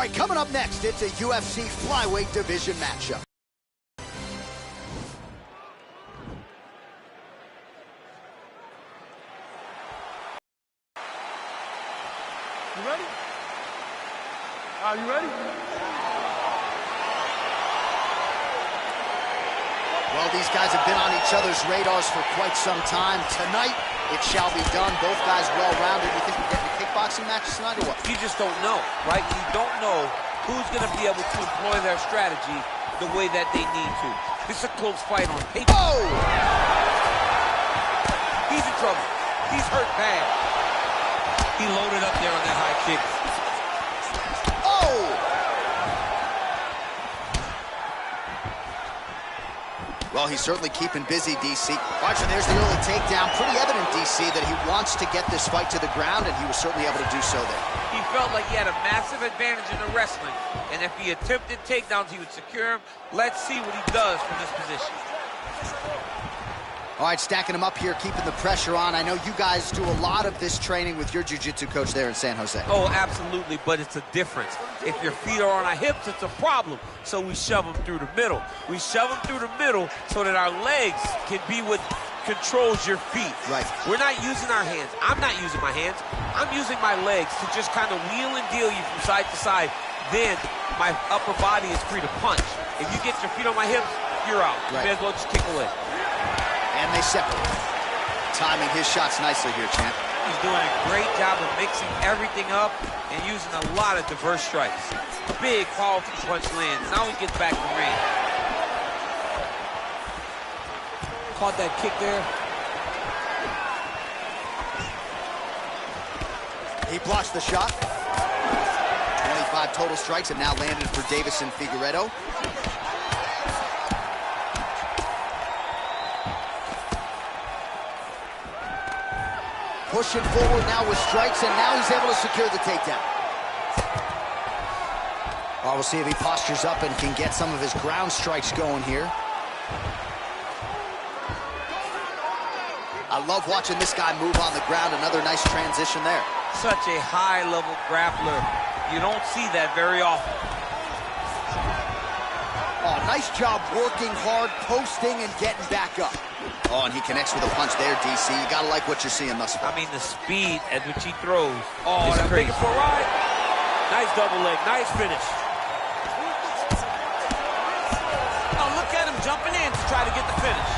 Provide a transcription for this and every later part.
All right, coming up next, it's a UFC flyweight division matchup. You ready? Are you ready? Well, these guys have been on each other's radars for quite some time. Tonight, it shall be done. Both guys well-rounded. You think we're getting a kickboxing match tonight or what? You just don't know, right? You don't know who's going to be able to employ their strategy the way that they need to. This is a close fight on paper. Oh! He's in trouble. He's hurt bad. He loaded up there on that high kick. Oh! Well, he's certainly keeping busy, DC. Watching, there's the early takedown. Pretty evident, DC, that he wants to get this fight to the ground, and he was certainly able to do so there. He felt like he had a massive advantage in the wrestling, and if he attempted takedowns, he would secure him. Let's see what he does from this position. All right, stacking him up here, keeping the pressure on. I know you guys do a lot of this training with your jiu-jitsu coach there in San Jose. Oh, absolutely, but it's a difference. If your feet are on our hips, it's a problem. So we shove them through the middle. We shove them through the middle so that our legs can be what controls your feet. Right. We're not using our hands. I'm not using my hands. I'm using my legs to just kind of wheel and deal you from side to side. Then my upper body is free to punch. If you get your feet on my hips, you're out. Right. You may as well just kick away. And they separate. Timing his shots nicely here, champ. He's doing a great job of mixing everything up and using a lot of diverse strikes. Big, powerful punch lands. Now he gets back in the ring. Caught that kick there. He blocks the shot. 25 total strikes have now landed for Davison Figueiredo. Pushing forward now with strikes, and now he's able to secure the takedown. Well, we'll see if he postures up and can get some of his ground strikes going here. I love watching this guy move on the ground. Another nice transition there. Such a high-level grappler. You don't see that very often. Oh, nice job working hard, posting, and getting back up. Oh, and he connects with a punch there, DC. You gotta like what you're seeing thus far. I mean, the speed at which he throws. Oh, that's crazy. taking for a ride. Nice double leg, nice finish. Oh, look at him jumping in to try to get the finish.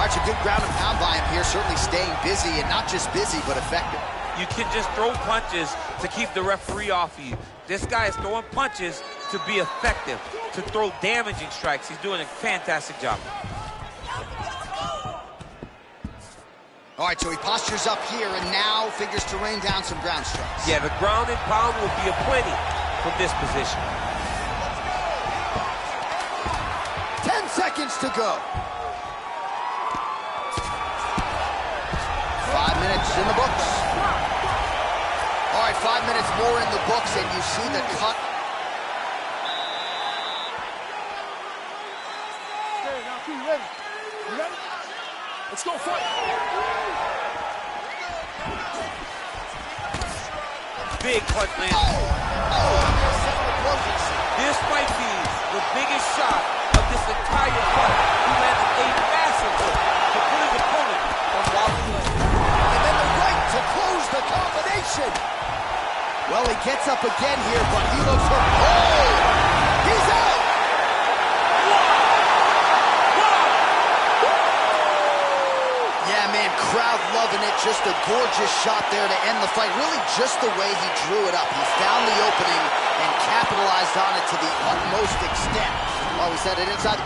All right, a good ground and pound by him here, certainly staying busy, and not just busy, but effective. You can just throw punches to keep the referee off of you. This guy is throwing punches to be effective, to throw damaging strikes. He's doing a fantastic job. All right, so he postures up here and now figures to rain down some ground strikes. Yeah, the ground and pound will be aplenty from this position. 10 seconds to go. 5 minutes in the books. All right, 5 minutes more in the books, and you see the cut. Okay, now, you ready? You ready? Let's go fight. Big punch lands. Oh. This might be the biggest shot of this entire fight. He landed a massive hook to put his opponent on wobbly legs. And then the right to close the combination. Well, he gets up again here, but he looks hurt. Oh! He's out! Yeah, man, crowd loving it. Just a gorgeous shot there to end the fight. Really just the way he drew it up. He found the opening and capitalized on it to the utmost extent. Oh, he said it inside.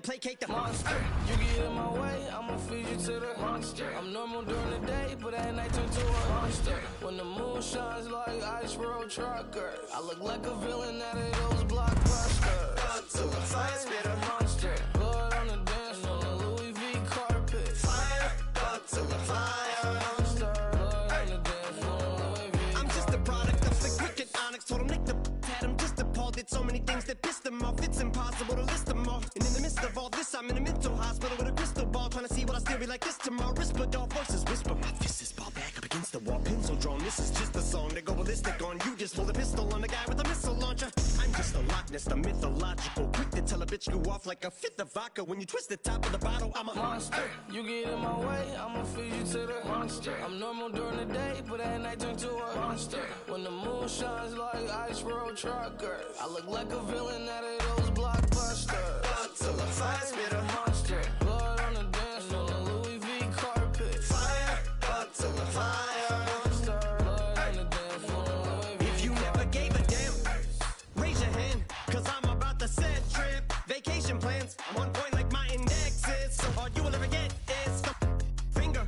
Placate the monster. You get in my way, I'ma feed you to the monster. I'm normal during the day, at night turn to a monster. When the moon shines like ice road truckers, I look like a villain out of those blockbusters. Got to the fire, spit a monster. Blood on the dance floor, on the Louis V carpet. Fire, got to the fire, monster. Blood on the dance floor, on Louis V. I'm just a product of the cricket onyx. Told him Nick the had him just appalled. Did so many things that pissed him off. It's impossible to list them all. And in the midst of all this, I'm in a mental hospital with a crystal ball, trying to see what I still be like this tomorrow. Whisper, dog voices whisper. My fist is ball back up against the wall, pencil drawn. This is just a song to go ballistic on. You just pulled a pistol on the guy with a missile launcher. I'm just a Loch Ness, the mythological. Quick to tell a bitch go off like a fifth of vodka. When you twist the top of the bottle, I'm a monster. You get in my way, I'ma feed you to the monster. I'm normal during the day, but at night turn to a monster. When the moon shines like ice road truckers, I look like a villain out of those blockbusters. Got to the fire, spit a monster. Blood on the dance floor, on the Louis V carpet. fire, got to the fire. Monster. Blood on the dance floor, on Louis V. If you never gave a damn, raise your hand, cause I'm about to set trip. Vacation plans, on point like my index is. So all you will ever get is finger,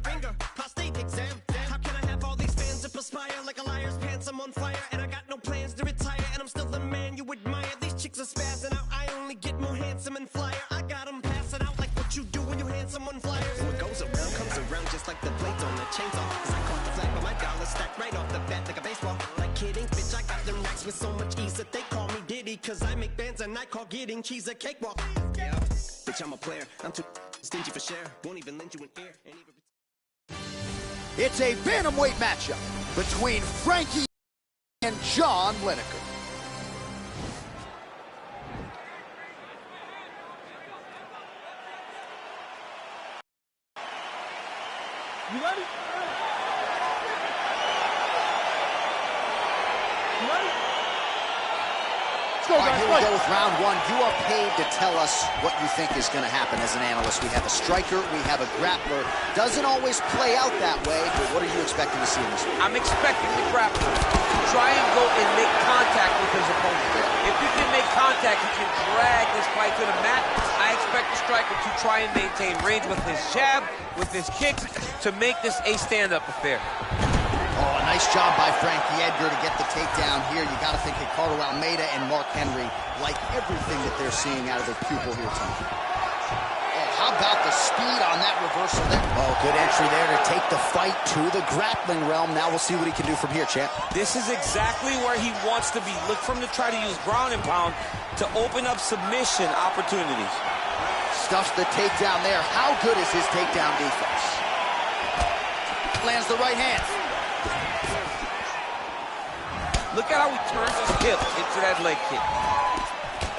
prostate exam. How can I have all these fans that perspire like a liar's pants? I'm on fire and I got no plans to retire. And I'm still the man you admire. These chicks are spazzing out. I only get more handsome and flyer. I got them passing out like what you do when you hand someone flyers. What goes around comes around just like the blades on the chainsaw. Cause I caught the flag, but my dollar stacked right off the bat like a baseball. Like kidding, bitch, I got them racks with so much ease that they call me Diddy. Cause I make bands and I call getting cheese a cakewalk. Yeah, bitch, I'm a player. I'm too stingy for share. Won't even lend you an ear. Ain't even... It's a bantamweight matchup between Frankie and John Lineker. You ready? You ready? All right, here we go with round one. You are paid to tell us what you think is going to happen as an analyst. We have a striker, we have a grappler. Doesn't always play out that way, but what are you expecting to see in this one? I'm expecting the grappler to try and go and make contact with his opponent. If you can make contact, you can drag this fight to the mat. I expect the striker to try and maintain range with his jab, with his kicks, to make this a stand-up affair. Oh, a nice job by Frankie Edgar to get the takedown here. You got to think Ricardo Almeida and Mark Henry like everything that they're seeing out of their pupil here tonight. Oh, how about the speed on that reversal there? Oh, good entry there to take the fight to the grappling realm. Now we'll see what he can do from here, champ. This is exactly where he wants to be. Look for him to try to use ground and pound to open up submission opportunities. Stuffs the takedown there. How good is his takedown defense? Lands the right hand. Look at how he turns his hip into that leg kick.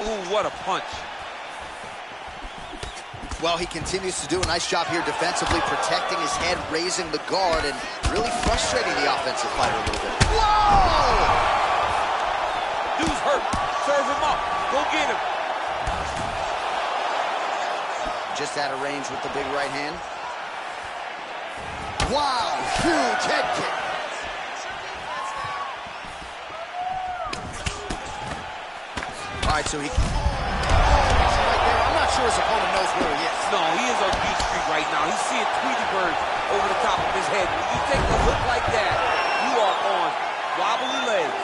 Ooh, what a punch. Well, he continues to do a nice job here defensively, protecting his head, raising the guard, and really frustrating the offensive fighter a little bit. Whoa! Dude's hurt. Serve him up. Go get him. Just out of range with the big right hand. Wow, huge head kick. All right, so he... I'm not sure his opponent knows where he is. No, he is on Beach Street right now. He's seeing Tweety Bird over the top of his head. When you take a look like that, you are on wobbly legs.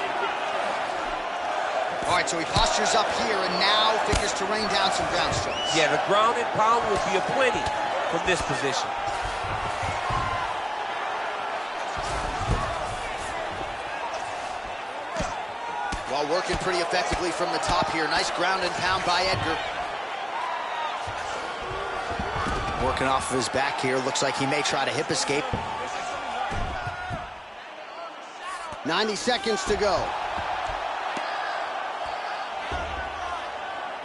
All right, so he postures up here and now figures to rain down some ground strikes. Yeah, the ground and pound will be aplenty from this position. While working pretty effectively from the top here. Nice ground and pound by Edgar. Working off of his back here. Looks like he may try to hip escape. 90 seconds to go.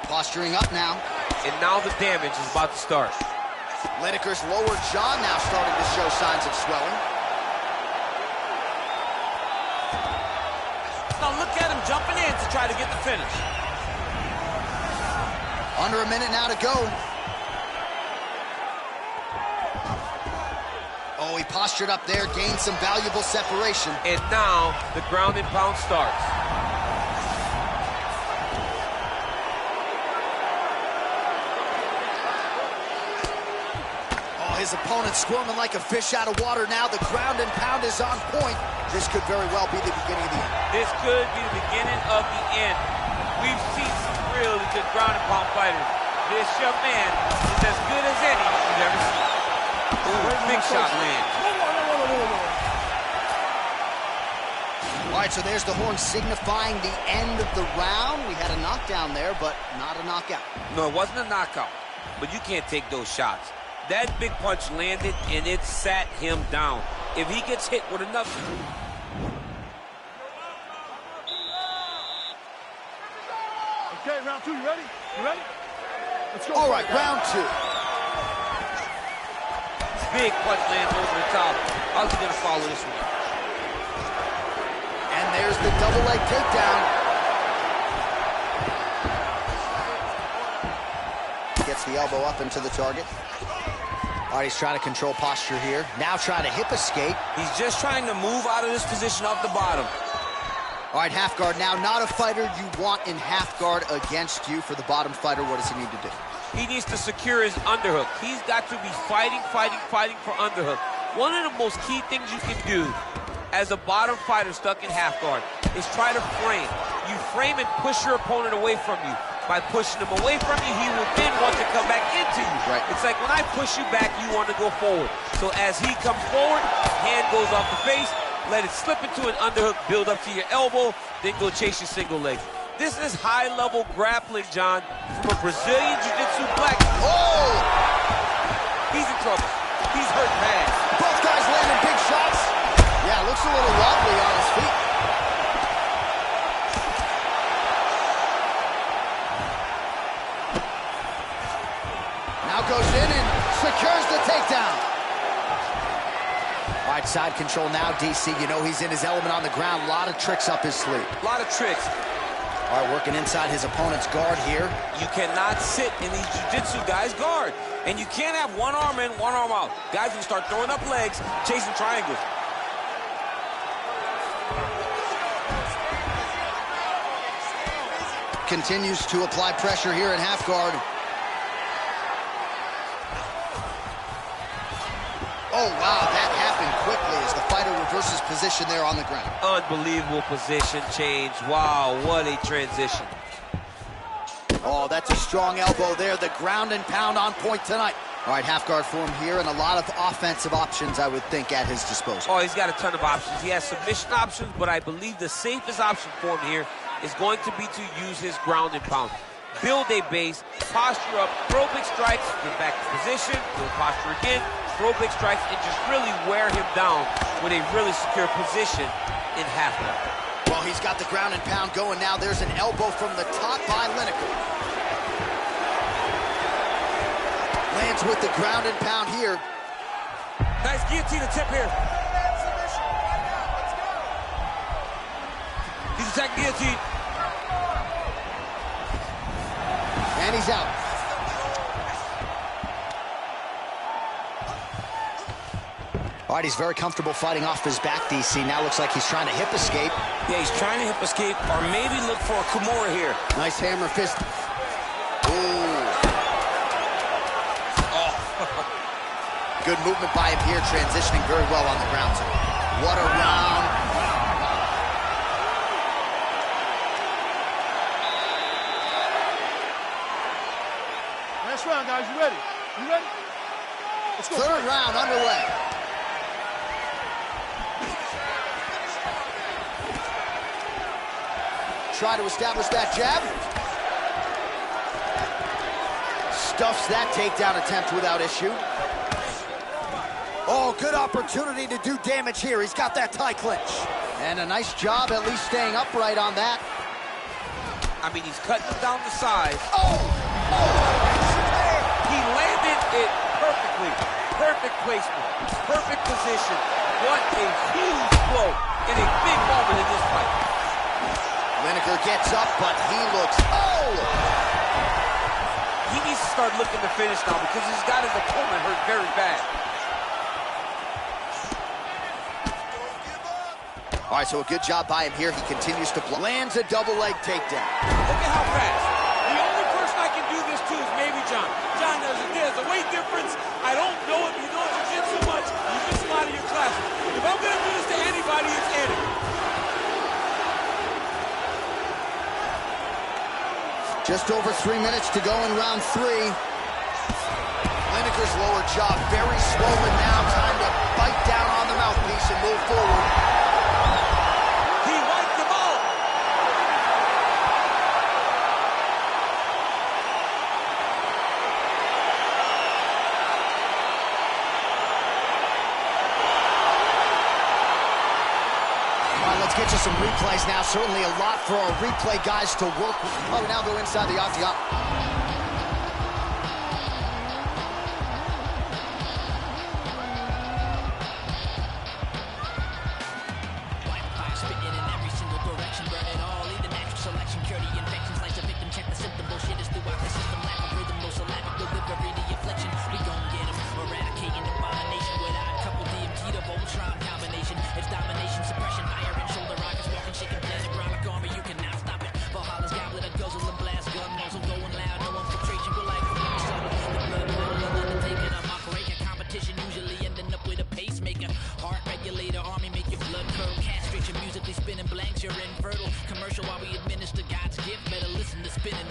Posturing up now. And now the damage is about to start. Lineker's lower jaw now starting to show signs of swelling. Now look at him jumping in to try to get the finish. Under a minute now to go. Oh, he postured up there, gained some valuable separation. And now the ground and pound starts. Oh, Oh, his opponent squirming like a fish out of water now. The ground and pound is on point. This could very well be the beginning of the end. This could be the beginning of the end. We've seen some really good ground and pound fighters. This young man is as good as any you've ever seen. Ooh, big shot lands. All right, so there's the horn signifying the end of the round. We had a knockdown there, but not a knockout. No, it wasn't a knockout, but you can't take those shots. That big punch landed, and it sat him down. If he gets hit with another... Okay, round two, you ready? You ready? Let's go. All right, round two. Big punch lands over the top. How's he gonna follow this one? And there's the double leg takedown. Gets the elbow up into the target. All right, he's trying to control posture here. Now trying to hip escape. He's just trying to move out of this position off the bottom. All right, half guard now. Not a fighter you want in half guard against you. For the bottom fighter, what does he need to do? He needs to secure his underhook. He's got to be fighting for underhook. One of the most key things you can do as a bottom fighter stuck in half guard is try to frame. You frame and push your opponent away from you. By pushing him away from you, he will then want to come back into you. Right. It's like when I push you back, you want to go forward. So as he comes forward, hand goes off the face, let it slip into an underhook, build up to your elbow, then go chase your single leg. This is high-level grappling, John, from a Brazilian Jiu-Jitsu black. Oh! He's in trouble. He's hurt bad. Both guys landing big shots. Yeah, looks a little wobbly on his feet. Now goes in and secures the takedown. All right, side control now, DC. You know he's in his element on the ground. A lot of tricks up his sleeve. A lot of tricks. All right, working inside his opponent's guard here. You cannot sit in these jiu-jitsu guys' guard. And you can't have one arm in, one arm out. Guys can start throwing up legs, chasing triangles. Continues to apply pressure here in half guard. Oh, wow, that happened quickly as the fighter reverses position there on the ground. Unbelievable position change. Wow, what a transition. Oh, that's a strong elbow there. The ground and pound on point tonight. All right, half guard form here and a lot of offensive options, I would think, at his disposal. Oh, he's got a ton of options. He has submission options, but I believe the safest option for him here is going to be to use his ground and pound. Build a base, posture up, throw big strikes, get back to position, build posture again, throw big strikes, and just really wear him down with a really secure position in half guard. Well, he's got the ground and pound going now. There's an elbow from the top by Lineker. Lands with the ground and pound here. Nice guillotine attempt here. He's attacking guillotine. And he's out. All right, he's very comfortable fighting off his back, DC. Now looks like he's trying to hip escape. Yeah, he's trying to hip escape or maybe look for a Kimura here. Nice hammer fist. Ooh. Oh. Good movement by him here, transitioning very well on the ground, too. What a round. Last round, guys. You ready? You ready? Let's go. Third round underway. Try to establish that jab. Stuffs that takedown attempt without issue. Oh, good opportunity to do damage here. He's got that tie clinch. And a nice job at least staying upright on that. I mean, he's cutting down the size. Oh! He landed it perfectly. Perfect placement. Perfect position. What a huge blow in a big moment in this fight. Lineker gets up, but he looks... Oh! He needs to start looking to finish now because he's got his opponent hurt very bad. All right, so a good job by him here. He continues to block. Lands a double leg takedown. Look at how fast. The only person I can do this to is maybe John. John, there's a weight difference difference. I don't know if you know jiu-jitsu much. You miss a lot of your classes. If I'm going to do this to anybody, it's Eddie. Just over 3 minutes to go in round 3. Lineker's lower jaw very swollen now. Time to bite down on the mouthpiece and move forward. He wiped them out. All right, let's get you some replays now. Certainly a lot for our replay guys to work with. Oh, now go inside the octagon.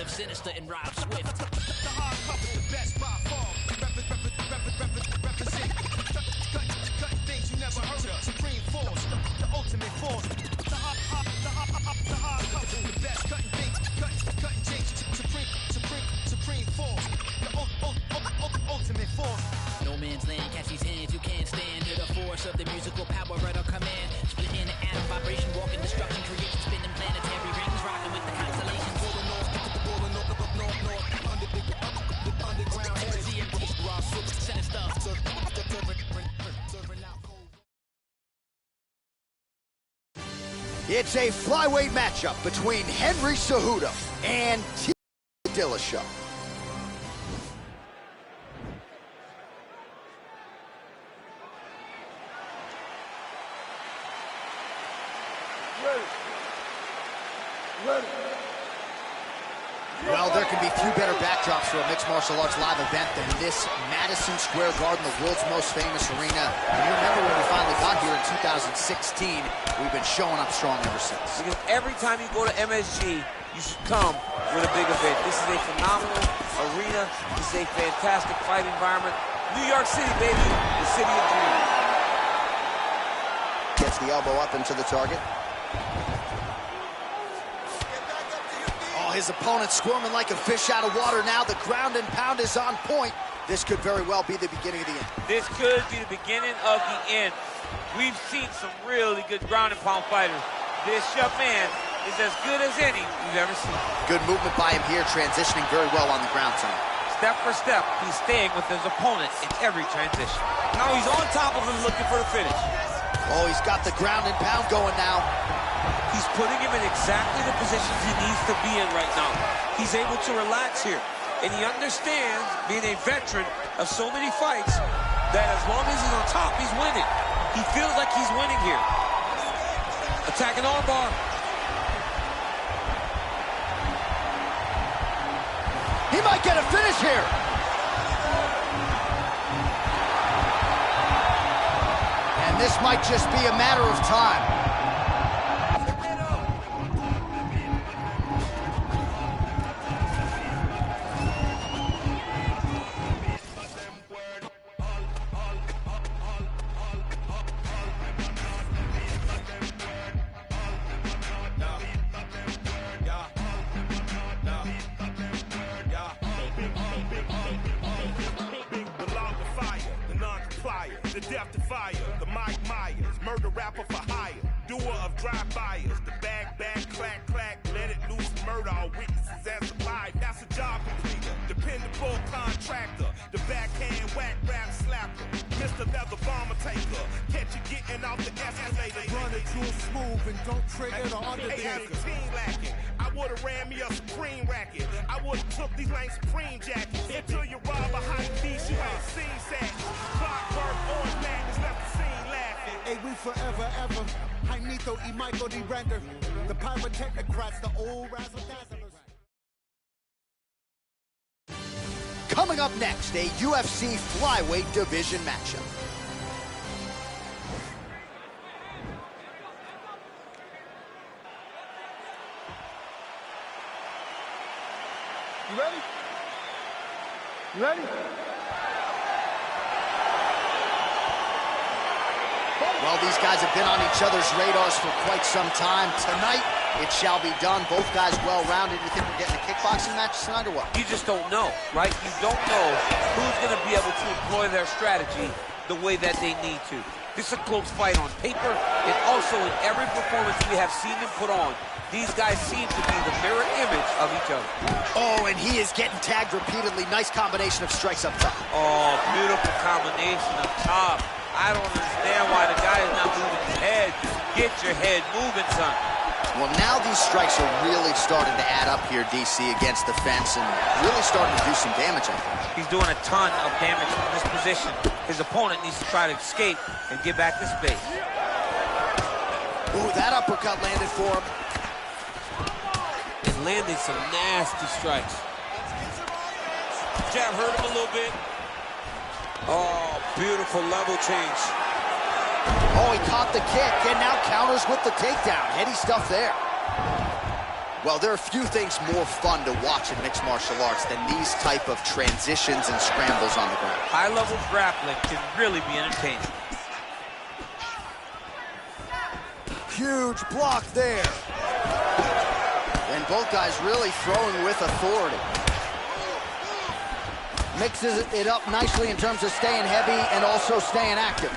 Sinister and Rob Swift. The hard puppet, the best by far. Represent. Cut things you never heard of. Supreme force, the ultimate force. The hard puppet, the best cutting things, cutting things. Supreme force. The ultimate force. No man's land, catch these hands, you can't stand to the force of the musical power at our command. Split in the atom vibration, walking destruction, creation, spinning planetary rings, rocking with the constellations. It's a flyweight matchup between Henry Cejudo and T. Dillashaw. Well, there can be few better backdrops for a mixed martial arts live event than this Madison Square Garden, the world's most famous arena. And you remember when we finally got here in 2016, we've been showing up strong ever since. Because every time you go to MSG, you should come with a big event. This is a phenomenal arena. This is a fantastic fight environment. New York City, baby, the city of dreams. Gets the elbow up into the target. His opponent squirming like a fish out of water now. The ground and pound is on point. This could very well be the beginning of the end. This could be the beginning of the end. We've seen some really good ground and pound fighters. This young man is as good as any we've ever seen. Good movement by him here, transitioning very well on the ground tonight. Step for step, he's staying with his opponent in every transition. Now he's on top of him looking for the finish. Oh, he's got the ground and pound going now. He's putting him in exactly the positions he needs to be in right now. He's able to relax here. And he understands, being a veteran of so many fights, that as long as he's on top, he's winning. He feels like he's winning here. Attacking armbar. He might get a finish here. And this might just be a matter of time. The death defier, the Mike Myers, murder rapper for hire, doer of drive-bys, the bag, clack, let it loose, murder all witnesses as alive. That's a job completer, dependable contractor, the backhand whack rap slapper, Mr. Leather Bomber Taker, catch you getting off the escalator. Run it real smooth and don't trigger the Undertaker. 18 lacking, I would've ran me a Supreme racket, I would've took these lane Supreme jackets, until you rob a high beast, you ain't seen sex. Clockwork, orange man is left the scene laughing. Hey, we forever, ever. Jaimito y Michael D. Render. The pyrotechnocrats, the old razzle-dazzlers. Coming up next, a UFC flyweight division matchup. You ready? You ready? Well, these guys have been on each other's radars for quite some time. Tonight, it shall be done. Both guys well-rounded. You think we're getting a kickboxing match tonight or what? You just don't know, right? You don't know who's going to be able to employ their strategy the way that they need to. This is a close fight on paper, and also in every performance we have seen them put on, these guys seem to be the mirror image of each other. Oh, and he is getting tagged repeatedly. Nice combination of strikes up top. Oh, beautiful combination up top. I don't understand why the guy is not moving his head. Get your head moving, son. Well, now these strikes are really starting to add up here, DC, against the fence, and really starting to do some damage, I think. He's doing a ton of damage from this position. His opponent needs to try to escape and get back to space. Ooh, that uppercut landed for him. And landing some nasty strikes. Jab hurt him a little bit. Oh, beautiful level change. Oh, he caught the kick and now counters with the takedown. Heady stuff there. Well, there are few things more fun to watch in mixed martial arts than these type of transitions and scrambles on the ground. High-level grappling can really be entertaining. Huge block there. And both guys really throwing with authority. Mixes it up nicely in terms of staying heavy and also staying active.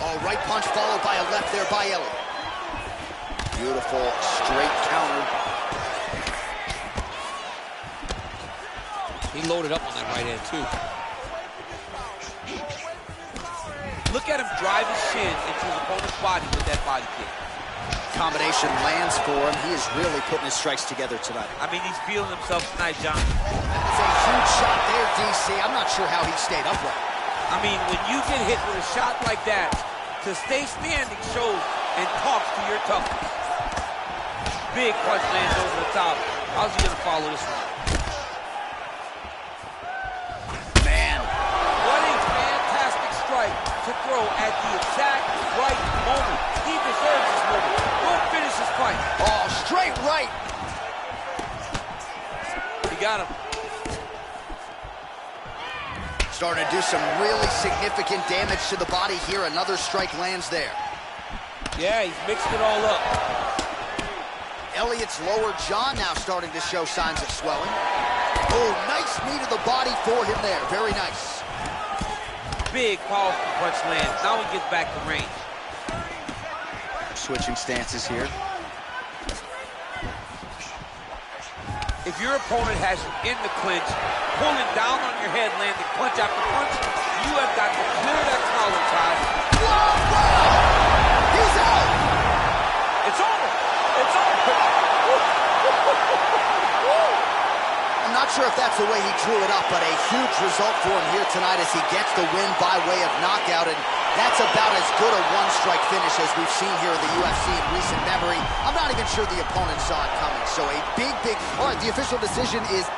Oh, right punch followed by a left there by Elliott. Beautiful straight counter. He loaded up on that right hand, too. Look at him drive his shin into his opponent's body with that body kick. Combination lands for him. He is really putting his strikes together tonight. I mean, he's feeling himself tonight, John. That's a huge shot there, DC. I'm not sure how he stayed upright. I mean, when you get hit with a shot like that, to stay standing shows and talks to your toughness. Big punch lands over the top. How's he gonna follow this one? Man. What a fantastic strike to throw at the exact right moment. He deserves this moment. Don't finish his fight. Oh, straight right. He got him. Starting to do some really significant damage to the body here. Another strike lands there. Yeah, he's mixed it all up. Elliott's lower jaw now starting to show signs of swelling. Oh, nice knee to the body for him there. Very nice. Big, powerful punch lands. Now he gets back to range. Switching stances here. If your opponent has you in the clinch, pulling down on your head, landing punch after punch, you have got to clear that collar tie. Whoa, whoa! He's out! It's over! It's over! I'm not sure if that's the way he drew it up, but a huge result for him here tonight as he gets the win by way of knockout, and that's about as good a one-strike finish as we've seen here in the UFC in recent memory. I'm not even sure the opponent saw it coming, so a big, all right, the official decision is...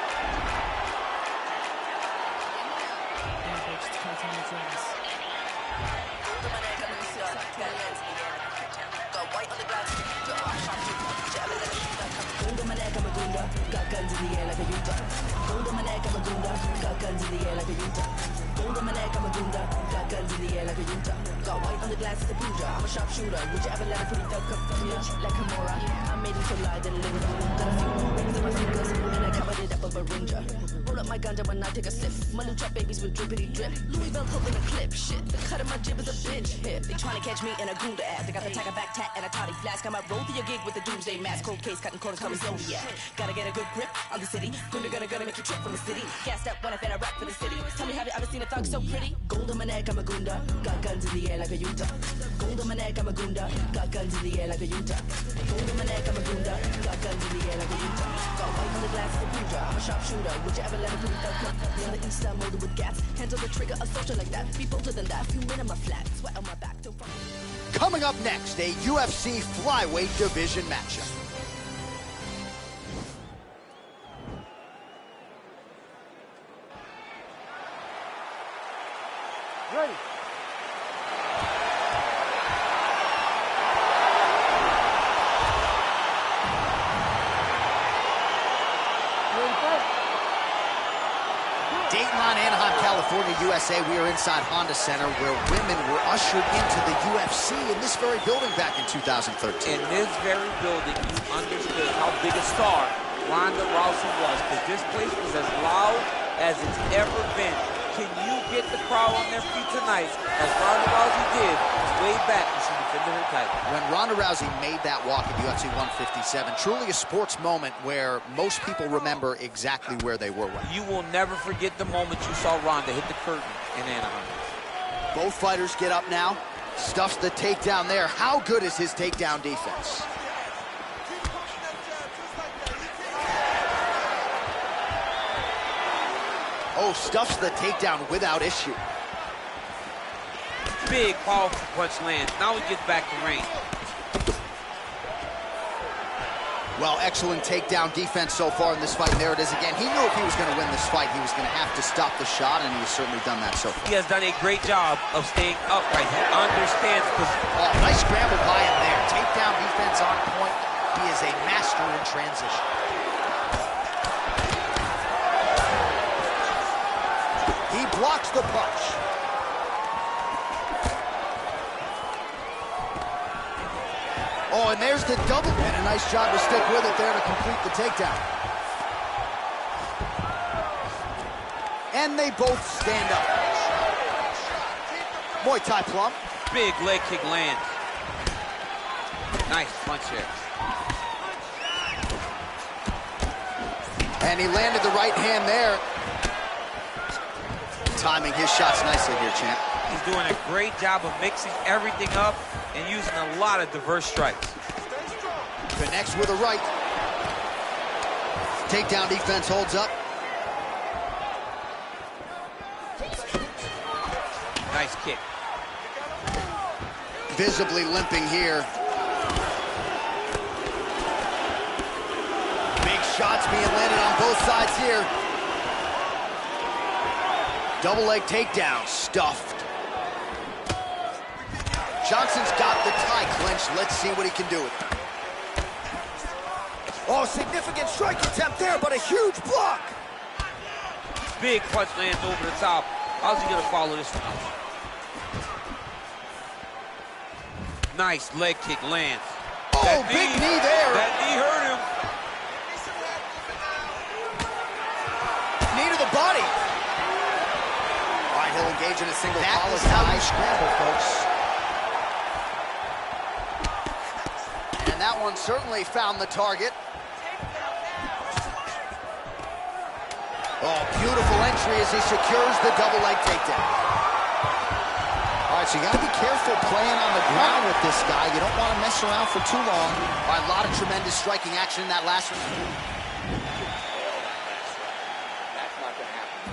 Got white on the glass, it's a Buddha. I'm a sharpshooter. Would you ever let a pretty thug come from me? Like Kimura, I made him so light and live. Got a few more rings on my fingers, and I covered it up with a ringer. Roll up my ganja when I take a sip. My new trap babies with drippity drip. Louis Bell in a clip. Shit, the cut of my jib is a bitch hip. They tryna catch me in a Gouda ass. They got the tiger back tat and a toddy flask. I might roll through your gig with a doomsday mask. Cold case, cutting corners, call me Zodiac. Gotta get a good grip on the city. Gonna make you trip from the city. Gassed up when I fed a rap for the city. Tell me, have you ever seen a thug so pretty? Gold on my neck, I'm a gunda. Got guns in the air like a Utah. Gold on my neck, I'm a gunda. Got guns in the air like a Utah. Gold on my neck, I'm a gunda. Got guns in the air like a Utah. Got white on the glass, it's a Buddha. I'm a sharpshooter. Would you ever let a pretty thug come? Me on the east side, molded with gas. Hands on the trigger, a soldier like that. Be bolder than that. Few men on my flat. Sweat on my back. Don't fuck. Coming up next, a UFC flyweight division matchup. Ready. Dayton, Anaheim, California, USA. We are inside Honda Center where women were ushered into the UFC in this very building back in 2013. In this very building, you understood how big a star Ronda Rousey was, because this place was as loud as it's ever been. Can you get the crowd on their feet tonight, as Ronda Rousey did way back when she defended her title? When Ronda Rousey made that walk at UFC 157, truly a sports moment where most people remember exactly where they were. You will never forget the moment you saw Ronda hit the curtain in Anaheim. Both fighters get up now. Stuffs the takedown there. How good is his takedown defense? Oh, stuffs the takedown without issue. Big, powerful punch lands. Now he gets back to range. Well, excellent takedown defense so far in this fight. And there it is again. He knew if he was going to win this fight, he was going to have to stop the shot, and he's certainly done that so far. He has done a great job of staying upright. He understands. Oh, nice scramble by him there. Takedown defense on point. He is a master in transition. He blocks the punch. Oh, and there's the double. And a nice job to stick with it there to complete the takedown. And they both stand up. Muay Thai plum. Big leg kick lands. Nice punch here. And he landed the right hand there. Timing his shots nicely here, champ. He's doing a great job of mixing everything up and using a lot of diverse strikes. Connects with a right. Takedown defense holds up. Nice kick. Visibly limping here. Big shots being landed on both sides here. Double leg takedown, stuffed. Johnson's got the tie clenched. Let's see what he can do with it. Oh, significant strike attempt there, but a huge block. Big punch lands over the top. How's he gonna follow this one? Nice leg kick lands. Oh, big knee there. That knee hurt him. Knee to the body. All right, he'll engage in a single collar. That is how you scramble, folks. And that one certainly found the target. Oh, beautiful entry as he secures the double leg takedown. All right, so you got to be careful playing on the ground with this guy. You don't want to mess around for too long. All right, a lot of tremendous striking action in that last one. That's not gonna happen.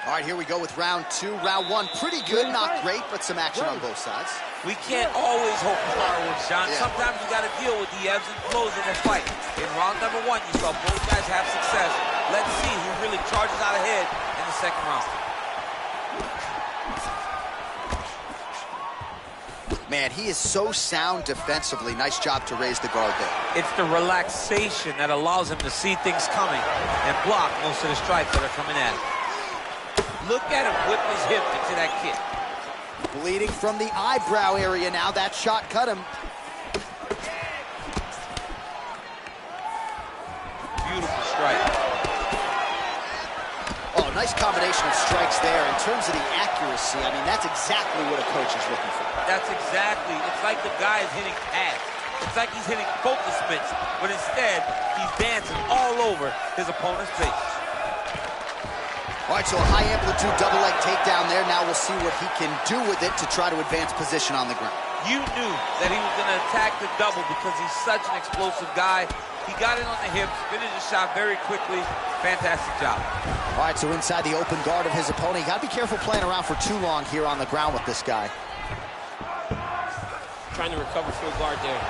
All right, here we go with round two. Round one, pretty good, not great, but some action on both sides. We can't always hope for fireworks, John. Yeah. Sometimes you got to deal with the ebbs and flows of a fight. In round number one, you saw both guys have success. Let's see who really charges out ahead in the second round. Man, he is so sound defensively. Nice job to raise the guard there. It's the relaxation that allows him to see things coming and block most of the strikes that are coming at him. Look at him whip his hip into that kick. Bleeding from the eyebrow area now. That shot cut him. Beautiful strike. Oh, nice combination of strikes there. In terms of the accuracy, I mean, that's exactly what a coach is looking for. That's exactly. It's like the guy is hitting pads. It's like he's hitting focus mitts, but instead, he's dancing all over his opponent's face. All right, so a high-amplitude double-leg takedown there. Now we'll see what he can do with it to try to advance position on the ground. You knew that he was going to attack the double because he's such an explosive guy. He got it on the hips, finished the shot very quickly. Fantastic job. All right, so inside the open guard of his opponent. You got to be careful playing around for too long here on the ground with this guy. Trying to recover full guard there.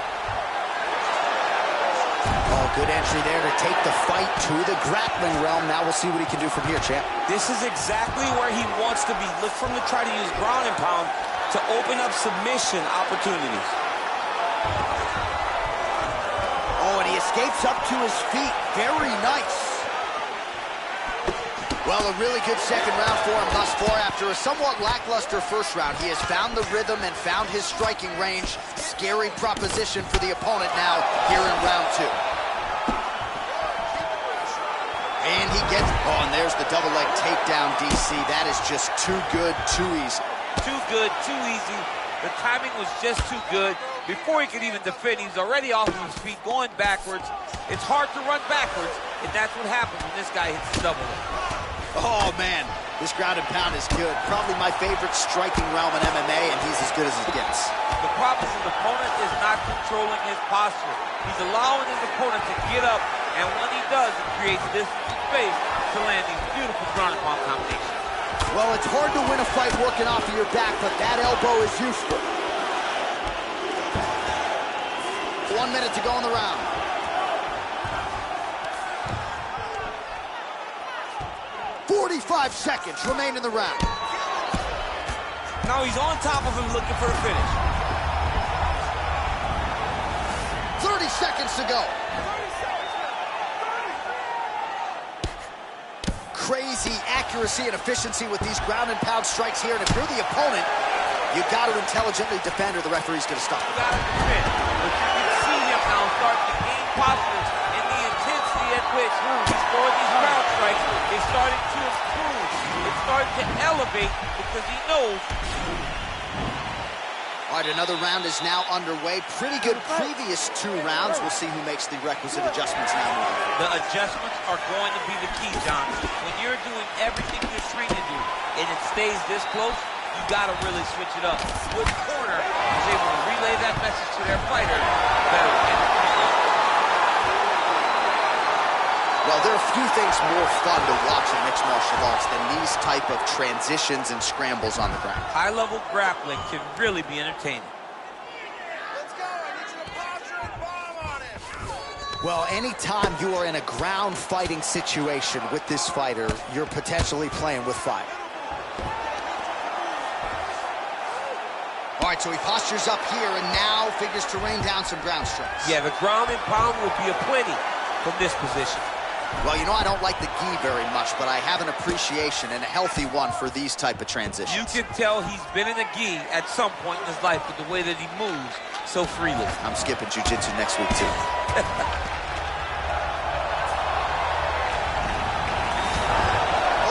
Oh, Good entry there to take the fight to the grappling realm. Now we'll see what he can do from here, champ. This is exactly where he wants to be. Look for him to try to use ground and pound to open up submission opportunities. Oh, and he escapes up to his feet. Very nice. Well, a really good second round for him thus far. After a somewhat lackluster first round, he has found the rhythm and found his striking range. Scary proposition for the opponent now here in round 2. And he gets, oh, and there's the double leg takedown, DC. That is just too good, too easy. Too good, too easy. The timing was just too good. Before he could even defend, he's already off of his feet, going backwards. It's hard to run backwards, and that's what happens when this guy hits the double leg. Oh, man, this ground and pound is good. Probably my favorite striking realm in MMA, and he's as good as it gets. The problem is his opponent is not controlling his posture. He's allowing his opponent to get up, and when he does, it creates distance and space to land these beautiful ground and pound combinations. Well, it's hard to win a fight working off of your back, but that elbow is useful. 1 minute to go in the round. "45 seconds remain in the round. Now he's on top of him looking for the finish. 30 seconds to go. Crazy accuracy and efficiency with these ground and pound strikes here. And if you're the opponent, you've got to intelligently defend or the referee's going to stop. You got to defend. But you can see him now start to gain posture and the intensity at which he's throwing these ground strikes is starting to improve. It's starting to elevate because he knows. All right, another round is now underway. Pretty good previous 2 rounds. We'll see who makes the requisite adjustments now. The adjustments are going to be the key, John. When you're doing everything you're trained to do and it stays this close, you got to really switch it up. Which corner is able to relay that message to their fighter better? Well, there are a few things more fun to watch in mixed martial arts than these type of transitions and scrambles on the ground. High-level grappling can really be entertaining. Let's go. I need you to posture and bomb on him. Well, anytime you are in a ground fighting situation with this fighter, you're potentially playing with fire. All right, so he postures up here and now figures to rain down some ground strikes. Yeah, the ground and pound will be aplenty from this position. Well, you know, I don't like the gi very much, but I have an appreciation and a healthy one for these type of transitions. You can tell he's been in a gi at some point in his life with the way that he moves so freely. I'm skipping jiu-jitsu next week, too.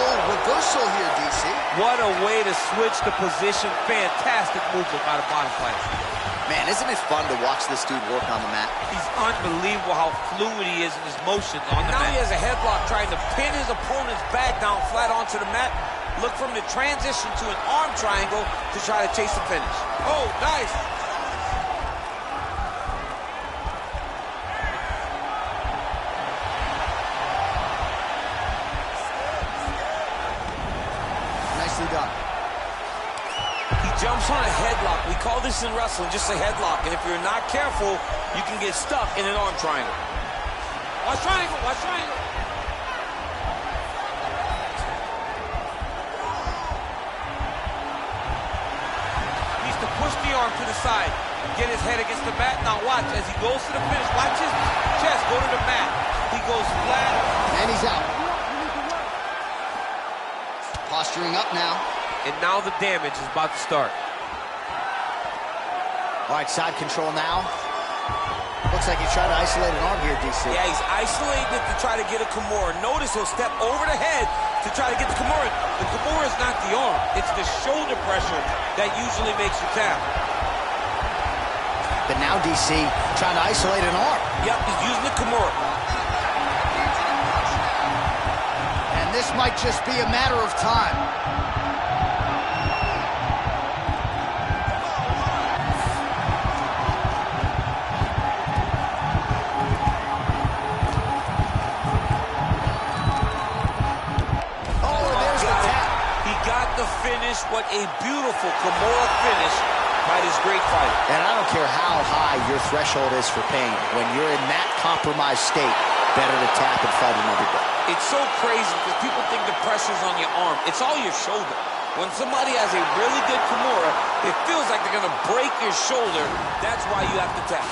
Oh, reversal here, DC. What a way to switch the position. Fantastic movement by the bottom fighter. Man, isn't it fun to watch this dude work on the mat? He's unbelievable how fluid he is in his motions on the Now mat. he has a headlock trying to pin his opponent's back down flat onto the mat. Look for him to transition to an arm triangle to try to chase the finish. Oh, nice. Nicely done. Jumps on a headlock. We call this in wrestling just a headlock. And if you're not careful, you can get stuck in an arm triangle. Watch triangle, watch triangle. Needs to push the arm to the side. Get his head against the mat. Now watch as he goes to the finish. Watch his chest go to the mat. He goes flat. And he's out. Posturing up now. And now the damage is about to start. All right, side control now. Looks like he's trying to isolate an arm here, DC. Yeah, he's isolating it to try to get a Kimura. Notice he'll step over the head to try to get the Kimura. The Kimura is not the arm. It's the shoulder pressure that usually makes you tap. But now DC trying to isolate an arm. Yep, he's using the Kimura. And this might just be a matter of time. Finish, what a beautiful Kimura finish by this great fighter. And I don't care how high your threshold is for pain. When you're in that compromised state, better to tap and fight another day. It's so crazy because people think the pressure's on your arm. It's all your shoulder. When somebody has a really good Kimura, it feels like they're going to break your shoulder. That's why you have to tap.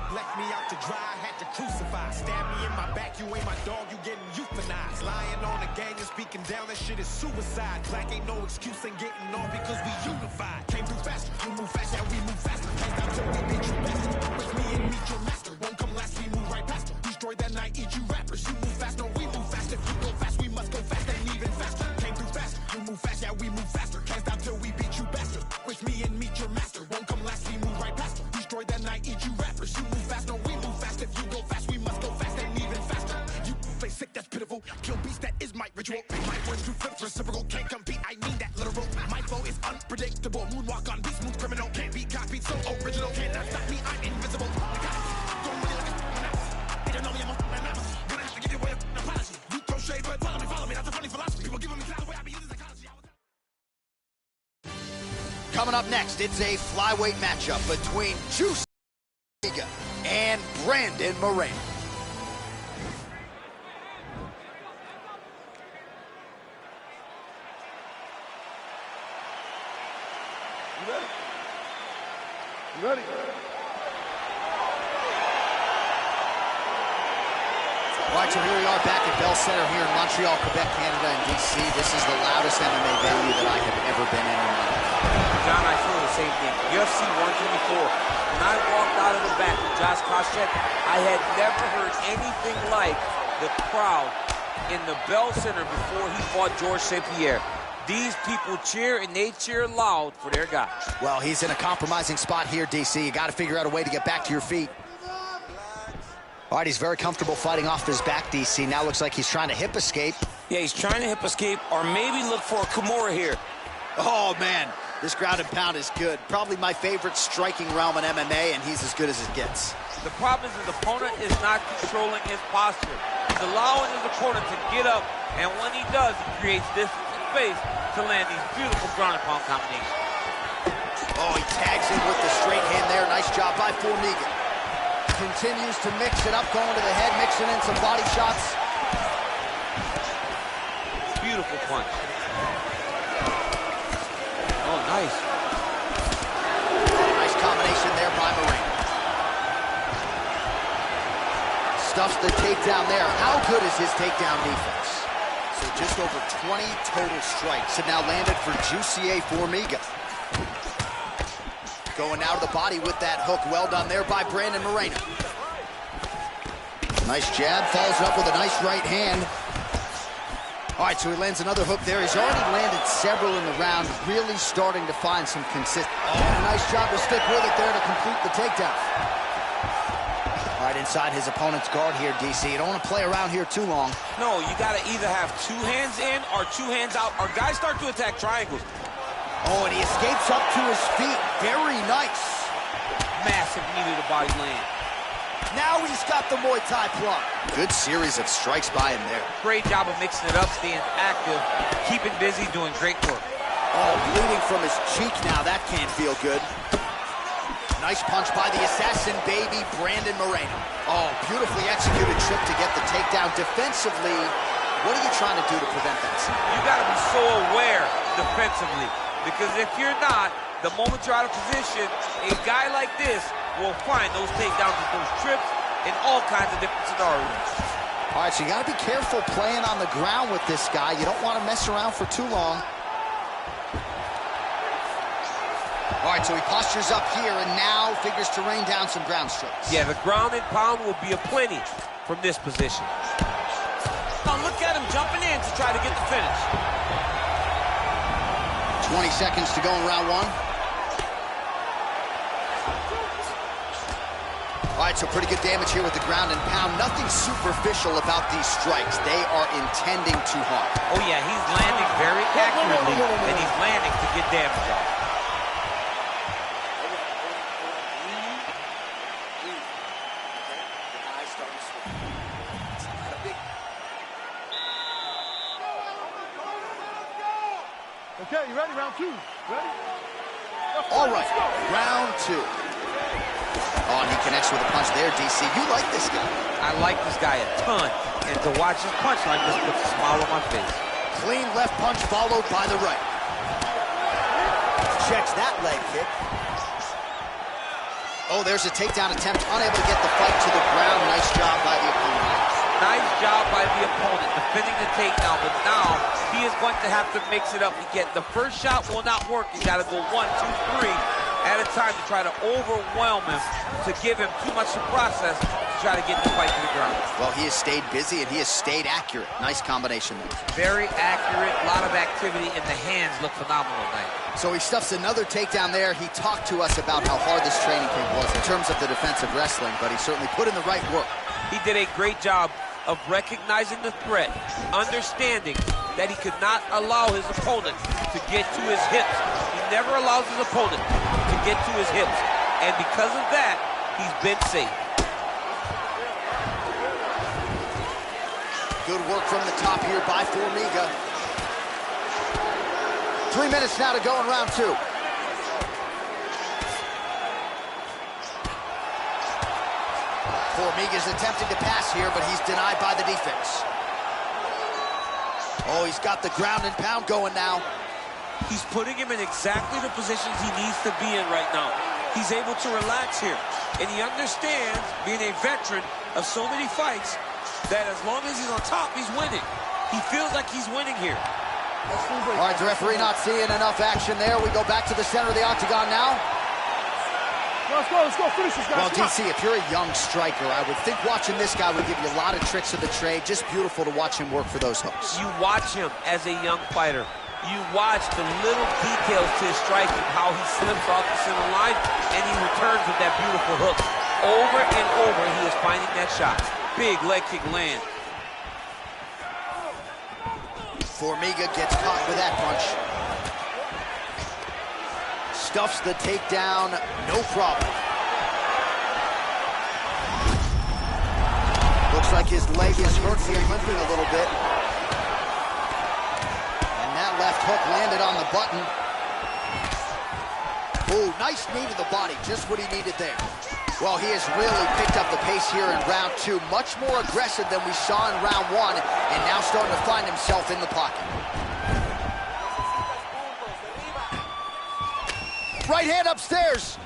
Left me out to dry, had to crucify. Stab me in my back, you ain't my dog, you getting euthanized. Lying on the gang and speaking down, that shit is suicide. Black ain't no excuse, ain't getting on because we unified. Came through faster, you move fast, yeah, we move faster. Hands down till we beat you bastard. With me and meet your master. Won't come last, we move right past. Destroy that night, eat you rappers. You move fast, no, we move fast. If you go fast, we must go fast and even faster. Came through faster, you move fast, yeah, we move faster. Hands down till we beat you bastard. With me and meet your master. Won't come last, we move right past. Destroy that night, eat you rappers. You move fast, no, we move fast. If you go fast, we must go fast and even faster. You play sick, that's pitiful. Kill beast, that is my ritual. My words to flip reciprocal. Can't compete, I mean that literal. My flow is unpredictable. Moonwalk on beat, smooth criminal. Can't be copied, so original. Cannot stop me, I'm invisible. Don't really like it. They don't know me, I'm gonna have to give you away an apology. You throw shade, but follow me. That's a funny philosophy. People giving me clout the way I be using psychology. Coming up next, it's a flyweight matchup between Juicy and Brandon Moreno. You ready? You ready? All right, so here we are back at Bell Center here in Montreal, Quebec, Canada, and DC. This is the loudest MMA venue that I have ever been in my life. John, I feel the same thing. UFC 124. When I walked out of the back with Josh Koscheck, I had never heard anything like the crowd in the Bell Center before he fought George St. Pierre. These people cheer, and they cheer loud for their guys. Well, he's in a compromising spot here, DC. You got to figure out a way to get back to your feet. All right, he's very comfortable fighting off his back, DC. Now looks like he's trying to hip escape. Yeah, he's trying to hip escape or maybe look for a Kimura here. Oh, man, this ground and pound is good. Probably my favorite striking realm in MMA, and he's as good as it gets. The problem is his opponent is not controlling his posture. He's allowing his opponent to get up, and when he does, he creates distance and space to land these beautiful ground and pound combinations. Oh, he tags in with the straight hand there. Nice job by Formiga. Continues to mix it up, going to the head, mixing in some body shots. Beautiful punch. Oh, nice. Nice combination there by Moreno. Stuffs the takedown there. How good is his takedown defense? So just over 20 total strikes have now landed for Jussier Formiga. Going now to the body with that hook. Well done there by Brandon Moreno. Nice jab, follows up with a nice right hand. All right, so he lands another hook there. He's already landed several in the round, really starting to find some consistent. Oh, and a nice job to stick with it there to complete the takedown. All right, inside his opponent's guard here, DC. You don't want to play around here too long. No, you got to either have two hands in or two hands out, or guys start to attack triangles. Oh, and he escapes up to his feet. Very nice. Massive knee to the body land. Now he's got the Muay Thai plug. Good series of strikes by him there. Great job of mixing it up, staying active, keeping busy, doing great work. Oh, bleeding from his cheek now. That can't feel good. Nice punch by the assassin, baby, Brandon Moreno. Oh, beautifully executed trip to get the takedown. Defensively, what are you trying to do to prevent that? You got to be so aware defensively. Because if you're not, the moment you're out of position, a guy like this will find those takedowns with those trips in all kinds of different scenarios. All right, so you got to be careful playing on the ground with this guy. You don't want to mess around for too long. All right, so he postures up here and now figures to rain down some ground strikes. Yeah, the ground and pound will be aplenty from this position. Now look at him jumping in to try to get the finish. 20 seconds to go in round one. All right, so pretty good damage here with the ground and pound. Nothing superficial about these strikes. They are intending to harm. Oh, yeah, he's landing very accurately, and he's landing to get damage out. Okay, you ready? Round 2. Ready? All right, round 2. Oh, and he connects with a punch there, DC. You like this guy. I like this guy a ton. And to watch his punch line just puts a smile on my face. Clean left punch followed by the right. Checks that leg kick. Oh, there's a takedown attempt. Unable to get the fight to the ground. Nice job by the opponent. Nice job by the opponent defending the takedown, but now he is going to have to mix it up again. The first shot will not work. You got to go 1, 2, 3 at a time to try to overwhelm him, to give him too much to process to try to get the fight to the ground. Well, he has stayed busy and he has stayed accurate. Nice combination there. Very accurate, a lot of activity, and the hands look phenomenal tonight. So he stuffs another takedown there. He talked to us about how hard this training camp was in terms of the defensive wrestling, but he certainly put in the right work. He did a great job of recognizing the threat, understanding that he could not allow his opponent to get to his hips. He never allows his opponent to get to his hips. And because of that, he's been safe. Good work from the top here by Formiga. 3 minutes now to go in round 2. Formiga's attempting to pass here, but he's denied by the defense. Oh, he's got the ground and pound going now. He's putting him in exactly the positions he needs to be in right now. He's able to relax here, and he understands, being a veteran of so many fights, that as long as he's on top, he's winning. He feels like he's winning here. All right, the referee not seeing enough action there. We go back to the center of the octagon now. Let's go, finish this guy. Well, DC, if you're a young striker, I would think watching this guy would give you a lot of tricks of the trade. Just beautiful to watch him work for those hooks. You watch him as a young fighter. You watch the little details to his striking, how he slips off the center line, and he returns with that beautiful hook. Over and over, he is finding that shot. Big leg kick land. Formiga gets caught with that punch. Stuffs the takedown, no problem. Looks like his leg is hurting and limping a little bit. And that left hook landed on the button. Ooh, nice knee to the body, just what he needed there. Well, he has really picked up the pace here in round 2. Much more aggressive than we saw in round 1, and now starting to find himself in the pocket. Right hand upstairs.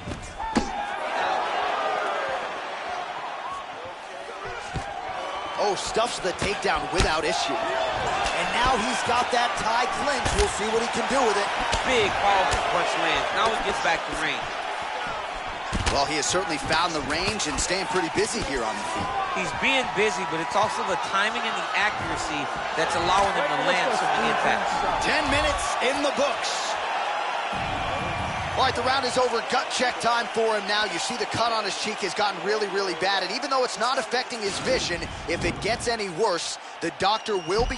Oh, stuffs the takedown without issue. And now he's got that tie clinch. We'll see what he can do with it. Big, powerful punch lands. Now he gets back to range. Well, he has certainly found the range and staying pretty busy here on the feet. He's being busy, but it's also the timing and the accuracy that's allowing him to land so many attacks. 10 minutes in the books. All right, the round is over. Gut check time for him now. You see the cut on his cheek has gotten really, really bad. And even though it's not affecting his vision, if it gets any worse, the doctor will be...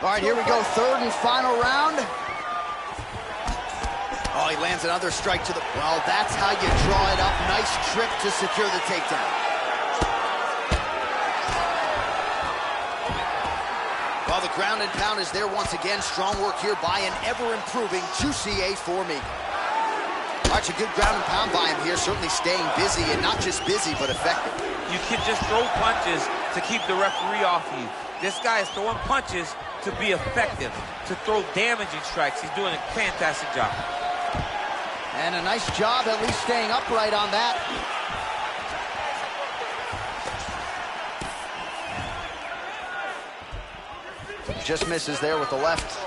All right, here we go. Third and final round. Oh, he lands another strike to the... Well, that's how you draw it up. Nice trip to secure the takedown. Well, the ground and pound is there once again. Strong work here by an ever-improving Juicy A Formiga. All right, a good ground and pound by him here. Certainly staying busy, and not just busy, but effective. You can just throw punches to keep the referee off you. This guy is throwing punches to be effective, to throw damaging strikes. He's doing a fantastic job. And a nice job at least staying upright on that. Just misses there with the left.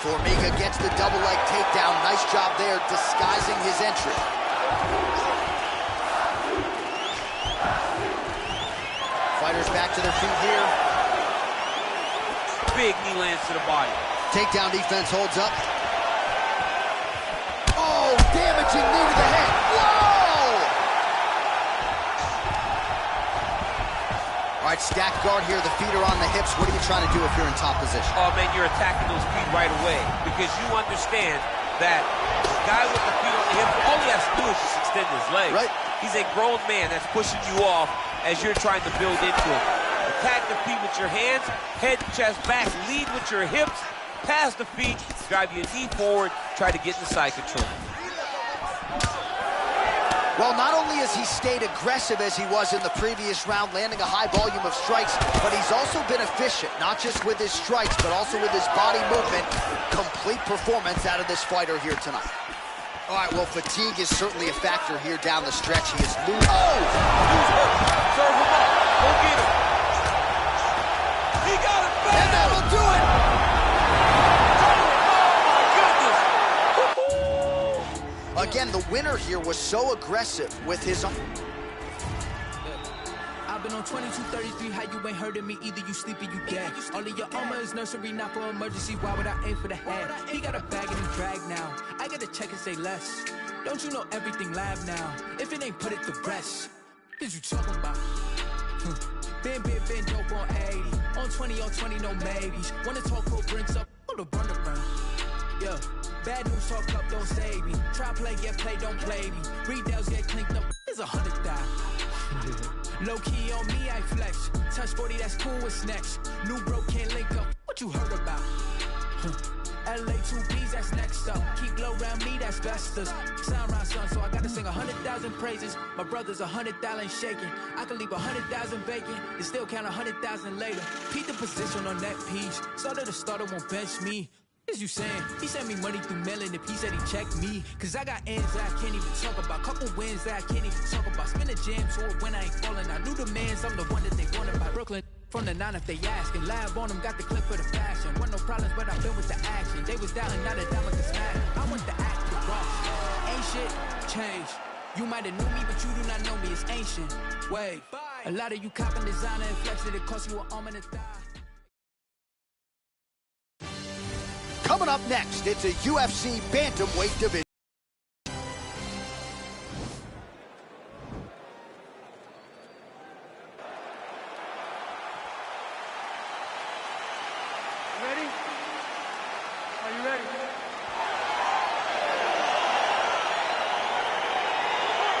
Formiga gets the double leg takedown. Nice job there disguising his entry. Fighters back to their feet here. Big knee lands to the body. Takedown defense holds up. Oh, damaging knee to the head. Whoa! All right, stacked guard here. The feet are on the hips. What are you trying to do if you're in top position? Oh, man, you're attacking those feet right away because you understand that the guy with the feet on the hips, all he has to do is just extend his legs. Right. He's a grown man that's pushing you off as you're trying to build into him. Attack the feet with your hands, head, chest, back, lead with your hips, pass the feet, drive your knee forward, try to get in side control. Well, not only has he stayed aggressive as he was in the previous round, landing a high volume of strikes, but he's also been efficient, not just with his strikes, but also with his body movement. Complete performance out of this fighter here tonight. All right, well, fatigue is certainly a factor here down the stretch. He is losing. Oh! Serve him up. Go get him. He got it back. And that'll do it. Again, the winner here was so aggressive with his own. I've been on 2233, how you ain't heard of me, either you sleep or you dead. All of your armor is nursery, not for emergency, why would I aim for the head? He got a bag and he drag now, I gotta check and say less. Don't you know everything live now? If it ain't put it to rest, what is you talking about? Been dope on 80, on 20, no maybes. Wanna talk cool, brings up, on the run around. Yeah, bad news talk up, don't save me. Try play, get play, don't play me. Redales get clinked up, it's 100,000. Low key on me, I flex. Touch 40, that's cool, what's next? New bro can't link up, what you heard about? LA 2Bs, that's next up. Keep low around me, that's besters. Sound round son, so I gotta sing 100,000 praises. My brother's 100,000 shaking. I can leave 100,000 vacant and still count 100,000 later. Peep the position on that piece. Starter to starter won't bench me. What is you saying? He sent me money through mailing if he said he checked me. Cause I got ends that I can't even talk about. Couple wins that I can't even talk about. Spin a jam tour when I ain't falling. I knew the mans, I'm the one that they wanted by Brooklyn. From the 9 if they asking. Lab on them, got the clip for the fashion. Wasn't no problems, but I've been with the action. They was doubting, now that I'm a smash. I want the act to rush. Ain't shit changed. You might have knew me, but you do not know me. It's ancient. Wait, a lot of you copping designer and flexing. It cost you an arm and a thigh. Coming up next, it's a UFC bantamweight division. Ready? Are you ready?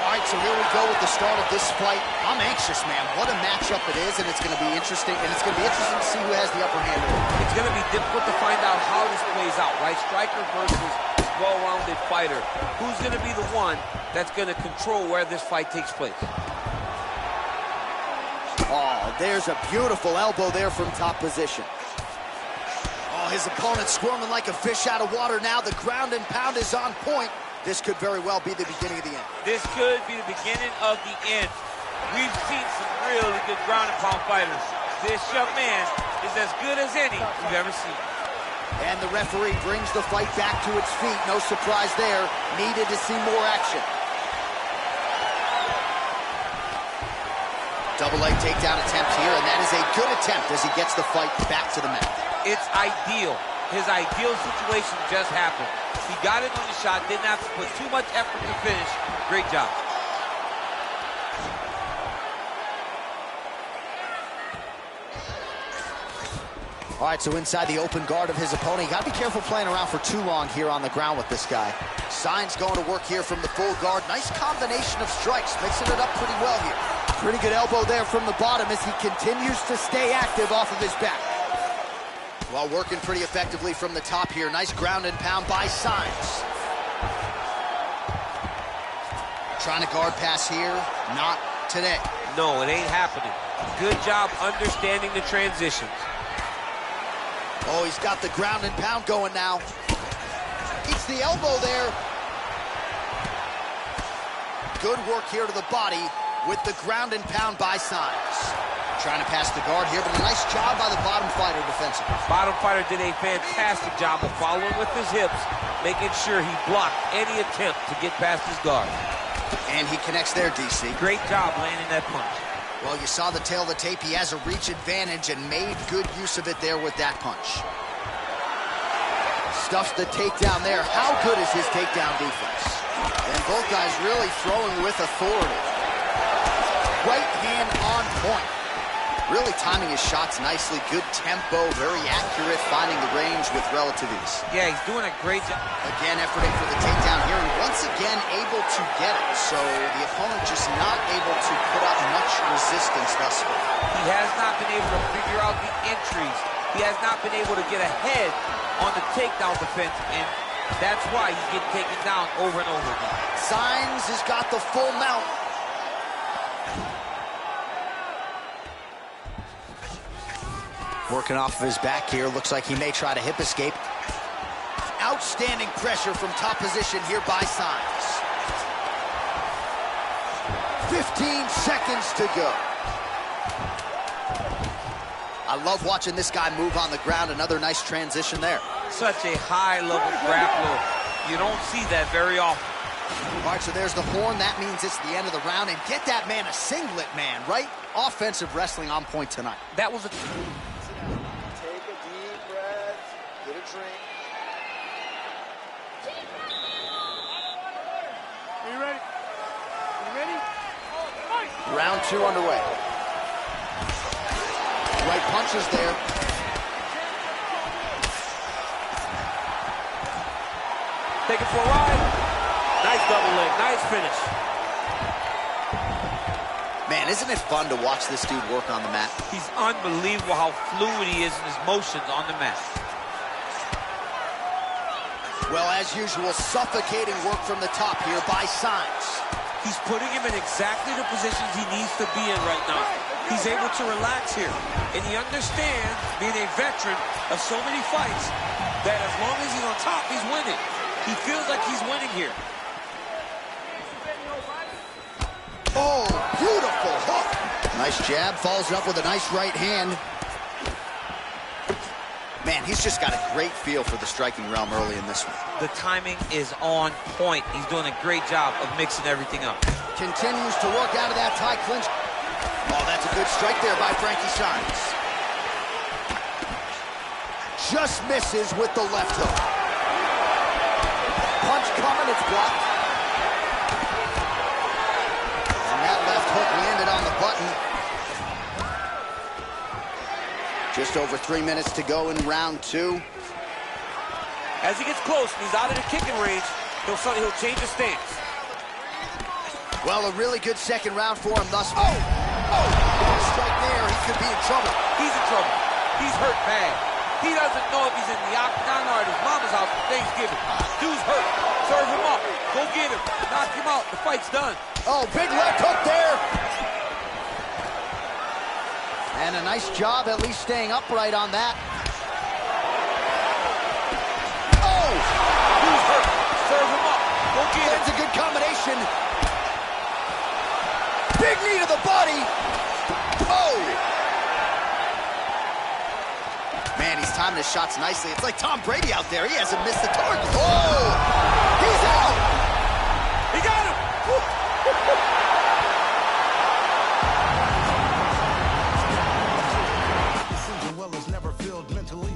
All right, so here we go with the start of this fight. I'm anxious, man. What a matchup it is, and it's going to be interesting. And it's going to be interesting to see who has the upper hand. It's going to be difficult to find out how this plays out, right? Striker versus well-rounded fighter. Who's going to be the one that's going to control where this fight takes place? Oh, there's a beautiful elbow there from top position. Oh, his opponent squirming like a fish out of water now. The ground and pound is on point. This could very well be the beginning of the end. This could be the beginning of the end. We've seen some really good ground and pound fighters. This young man is as good as any we've ever seen. And the referee brings the fight back to its feet. No surprise there. Needed to see more action. Double leg takedown attempt here, and that is a good attempt as he gets the fight back to the mat. It's ideal. His ideal situation just happened. He got it on the shot, didn't have to put too much effort to finish. Great job. All right, so inside the open guard of his opponent. You got to be careful playing around for too long here on the ground with this guy. Signs going to work here from the full guard. Nice combination of strikes, mixing it up pretty well here. Pretty good elbow there from the bottom as he continues to stay active off of his back. Well, working pretty effectively from the top here. Nice ground and pound by Signs. Trying to guard pass here. Not today. No, it ain't happening. Good job understanding the transitions. Oh, he's got the ground and pound going now. Eats the elbow there. Good work here to the body with the ground and pound by Signs. Trying to pass the guard here, but a nice job by the bottom fighter defensively. Bottom fighter did a fantastic job of following with his hips, making sure he blocked any attempt to get past his guard. And he connects there, DC. Great job landing that punch. Well, you saw the tail of the tape. He has a reach advantage and made good use of it there with that punch. Stuffs the takedown there. How good is his takedown defense? And both guys really throwing with authority. Right hand on point. Really timing his shots nicely. Good tempo, very accurate, finding the range with relative ease. Yeah, he's doing a great job. Again, efforting for the takedown here, and once again able able to get it, so the opponent just not able to put up much resistance thus far. He has not been able to figure out the entries. He has not been able to get ahead on the takedown defense, and that's why he's getting taken down over and over again. Saenz has got the full mount. Working off of his back here. Looks like he may try to hip escape. Outstanding pressure from top position here by Saenz. 15 seconds to go. I love watching this guy move on the ground. Another nice transition there. Such a high-level grappler. You don't see that very often. All right, so there's the horn. That means it's the end of the round. And get that man a singlet, man, right? Offensive wrestling on point tonight. That was a... Take a deep breath. Get a drink. Are you ready? You ready? Round 2 underway. Right punches there. Take it for a ride. Nice double leg, nice finish. Man, isn't it fun to watch this dude work on the mat? He's unbelievable how fluid he is in his motions on the mat. Well, as usual, suffocating work from the top here by Saenz. He's putting him in exactly the positions he needs to be in right now. He's able to relax here. And he understands, being a veteran of so many fights, that as long as he's on top, he's winning. He feels like he's winning here. Oh, beautiful hook. Nice jab, follows it up with a nice right hand. Man, he's just got a great feel for the striking realm early in this one. The timing is on point. He's doing a great job of mixing everything up. Continues to work out of that tie clinch. Oh, that's a good strike there by Frankie Saenz. Just misses with the left hook. Punch coming, it's blocked. And that left hook landed on the button. Just over 3 minutes to go in round 2. As he gets close and he's out of the kicking range, he'll change his stance. Well, a really good second round for him thus far. Oh, strike there. He could be in trouble. He's in trouble. He's hurt bad. He doesn't know if he's in the octagon or at his mama's house for Thanksgiving. Dude's hurt. Serve him up. Go get him. Knock him out. The fight's done. Oh, big left hook there. And a nice job at least staying upright on that. Oh! Dude's hurt. Serve him up. Go get him. That's a good combination. Big knee to the body. Oh! Man, he's timing his shots nicely. It's like Tom Brady out there. He hasn't missed the target. Oh! He's out! He got him!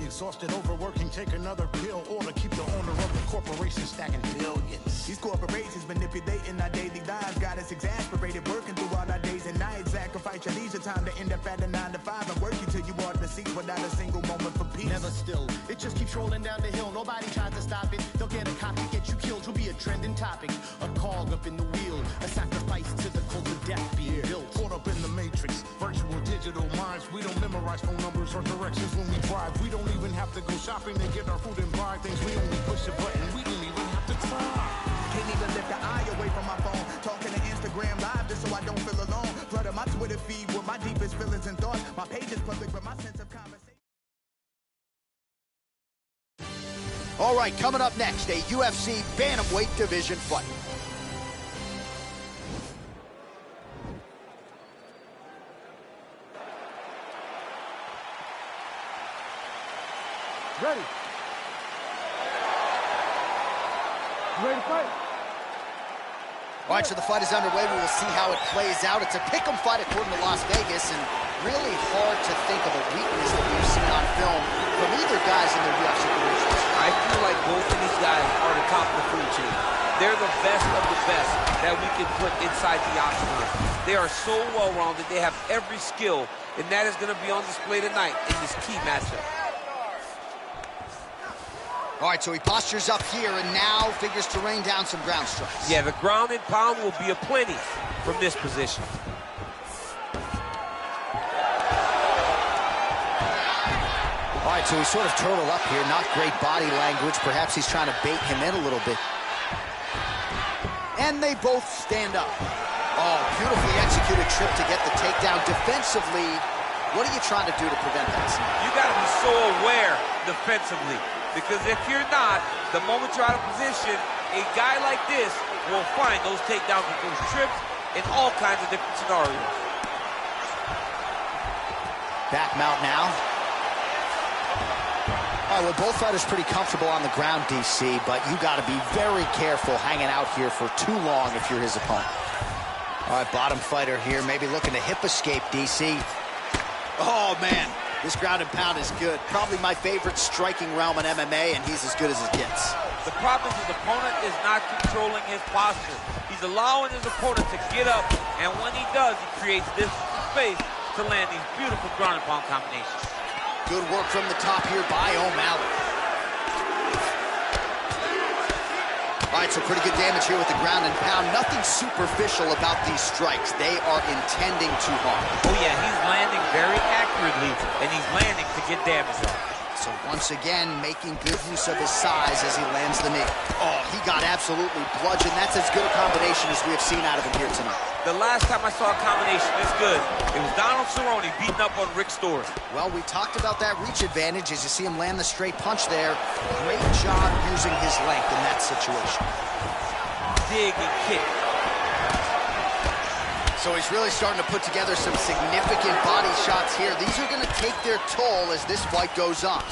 Exhausted, overworking, take another pill, or to keep the owner of the corporation stacking billions. These corporations manipulating our daily lives, got us exasperated, working through all our days and nights. Sacrifice your leisure time to end up at a 9 to 5 and work you till you order the seats without a single moment for peace. Never still, it just keeps rolling down the hill. Nobody tries to stop it. They'll get a copy, get you killed. You'll be a trending topic, a cog up in the wheel, a sacrifice to the cult of death being built. Caught up in the matrix, virtual digital minds. We don't memorize phone numbers or directions when we drive. We don't even have to go shopping to get our food and buy things. We only push a button. We don't even have to try. Can't even lift the eye away from my phone. Talking to Instagram live just so I don't feel alone. Flooding my Twitter feed with my deepest feelings and thoughts. My page is public, but my sense of conversation. All right, coming up next, a UFC bantamweight division fight. Ready? You ready to fight? All right, so the fight is underway. We will see how it plays out. It's a pick'em fight according to Las Vegas, and really hard to think of a weakness that we've seen on film from either guys in their UFC careers. I feel like both of these guys are the top of the food chain. They're the best of the best that we can put inside the octagon. They are so well-rounded. They have every skill, and that is going to be on display tonight in this key matchup. All right, so he postures up here and now figures to rain down some ground strikes. Yeah, the ground and pound will be aplenty from this position. All right, so he's sort of turtled up here. Not great body language. Perhaps he's trying to bait him in a little bit. And they both stand up. Oh, beautifully executed trip to get the takedown. Defensively, what are you trying to do to prevent that? You got to be so aware defensively, because if you're not, the moment you're out of position, a guy like this will find those takedowns with those trips in all kinds of different scenarios. Back mount now. All right, well, both fighters pretty comfortable on the ground, DC, but you got to be very careful hanging out here for too long if you're his opponent. All right, bottom fighter here, maybe looking to hip escape, DC. Oh, man, this ground and pound is good. Probably my favorite striking realm in MMA, and he's as good as it gets. The problem is his opponent is not controlling his posture. He's allowing his opponent to get up, and when he does, he creates this space to land these beautiful ground and pound combinations. Good work from the top here by O'Malley. All right, so pretty good damage here with the ground and pound. Nothing superficial about these strikes. They are intending to harm. Oh, yeah, he's landing very accurately, and he's landing to get damage on. So once again, making good use of his size as he lands the knee. Oh, he got absolutely bludgeoned. That's as good a combination as we have seen out of him here tonight. The last time I saw a combination this good, it was Donald Cerrone beating up on Rick Story. Well, we talked about that reach advantage as you see him land the straight punch there. Great job using his length in that situation. Dig and kick. So he's really starting to put together some significant body shots here. These are going to take their toll as this fight goes on.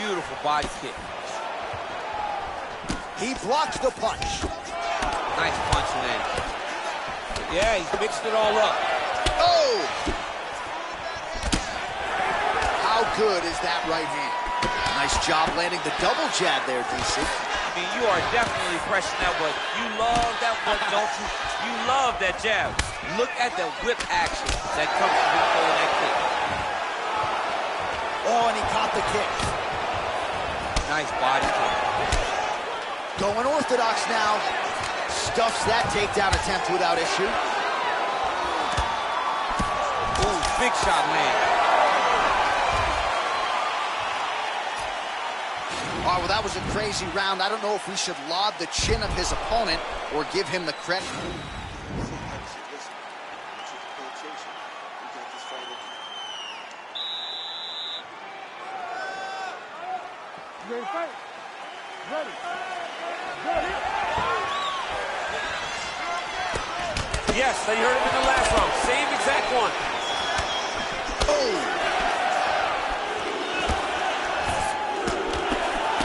Beautiful body kick. He blocked the punch. Nice punch landed. Yeah, he's mixed it all up. Oh! How good is that right hand? Nice job landing the double jab there, DC. I mean, you are definitely pressing that one. You love that one, don't you? You love that jab. Look at the whip action that comes from him throwing that kick. Oh, and he caught the kick. Nice body kick. Going orthodox now. Stuffs that takedown attempt without issue. Ooh, big shot land. All right, well, that was a crazy round. I don't know if we should laud the chin of his opponent or give him the credit. You ready to fight? Ready. Ready. Yes, they heard him in the last round. Same exact one. Oh!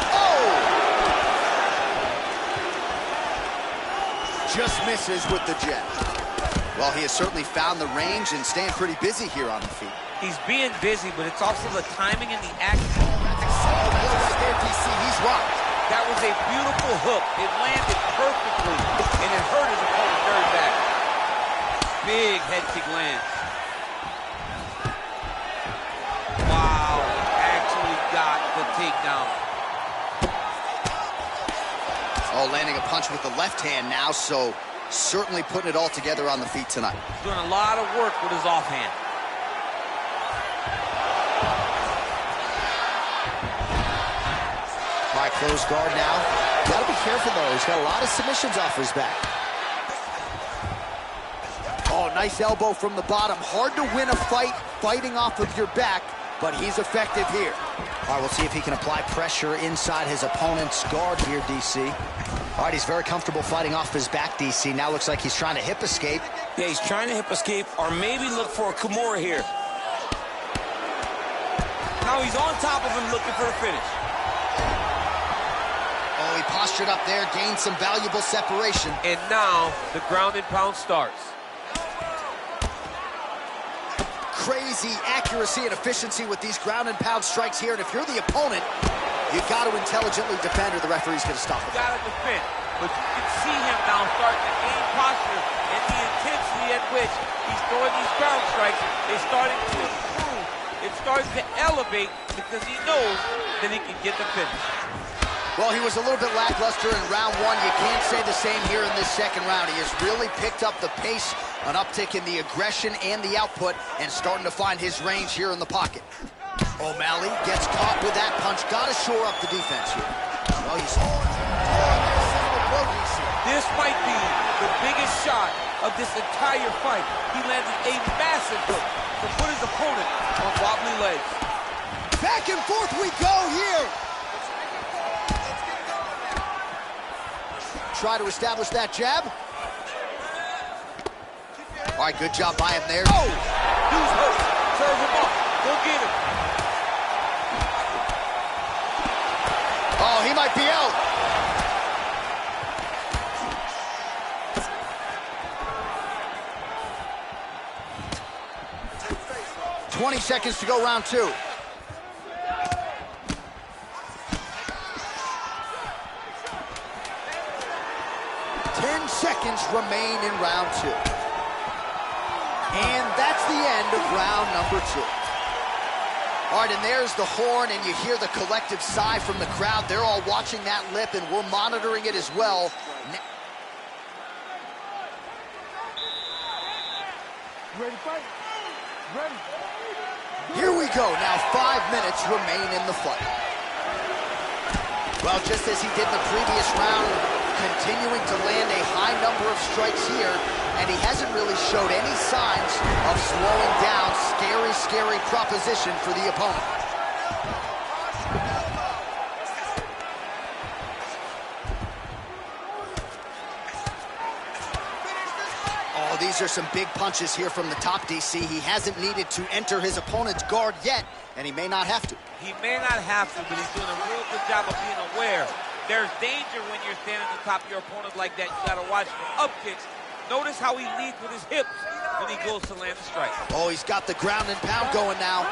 Oh! Just misses with the jab. Well, he has certainly found the range and staying pretty busy here on the feet. He's being busy, but it's also the timing and the action. Right there, DC, he's rocked. That was a beautiful hook. It landed perfectly, and it hurt his opponent very bad. Big head kick lands. Wow, actually got the takedown. Oh, landing a punch with the left hand now, so certainly putting it all together on the feet tonight. He's doing a lot of work with his offhand. All right, close guard now. Gotta be careful, though. He's got a lot of submissions off his back. Oh, nice elbow from the bottom. Hard to win a fight fighting off of your back, but he's effective here. All right, we'll see if he can apply pressure inside his opponent's guard here, DC. All right, he's very comfortable fighting off his back, DC. Now looks like he's trying to hip escape. Yeah, he's trying to hip escape or maybe look for a Kimura here. Now he's on top of him looking for a finish. Oh, he postured up there, gained some valuable separation. And now the ground and pound starts. Crazy accuracy and efficiency with these ground and pound strikes here. And if you're the opponent, you've got to intelligently defend or the referee's going to stop it. Got to defend. But you can see him now starting to gain posture, and the intensity at which he's throwing these ground strikes is starting to improve. It's starting to elevate because he knows that he can get the finish. Well, he was a little bit lackluster in round one. You can't say the same here in this second round. He has really picked up the pace, an uptick in the aggression and the output, and starting to find his range here in the pocket. O'Malley gets caught with that punch. Got to shore up the defense here. Well, you saw this might be the biggest shot of this entire fight. He landed a massive hook to put his opponent on wobbly legs. Back and forth we go here. Try to establish that jab. All right, good job by him there. Oh! Dude's hurt. Serve him up. Go get him. Oh, he might be out. "20 seconds to go, round two." Seconds remain in round two. And that's the end of round number two. All right, and there's the horn, and you hear the collective sigh from the crowd. They're all watching that lip, and we're monitoring it as well. Ready to fight? Ready. Here we go. Now 5 minutes remain in the fight. Well, just as he did in the previous round, continuing to land a high number of strikes here, and he hasn't really showed any signs of slowing down. Scary, scary proposition for the opponent. Oh, these are some big punches here from the top, DC. He hasn't needed to enter his opponent's guard yet, and he may not have to. He may not have to, but he's doing a real good job of being aware. There's danger when you're standing on top of your opponent like that. You gotta watch for up kicks. Notice how he leads with his hips when he goes to land a strike. Oh, he's got the ground and pound going now.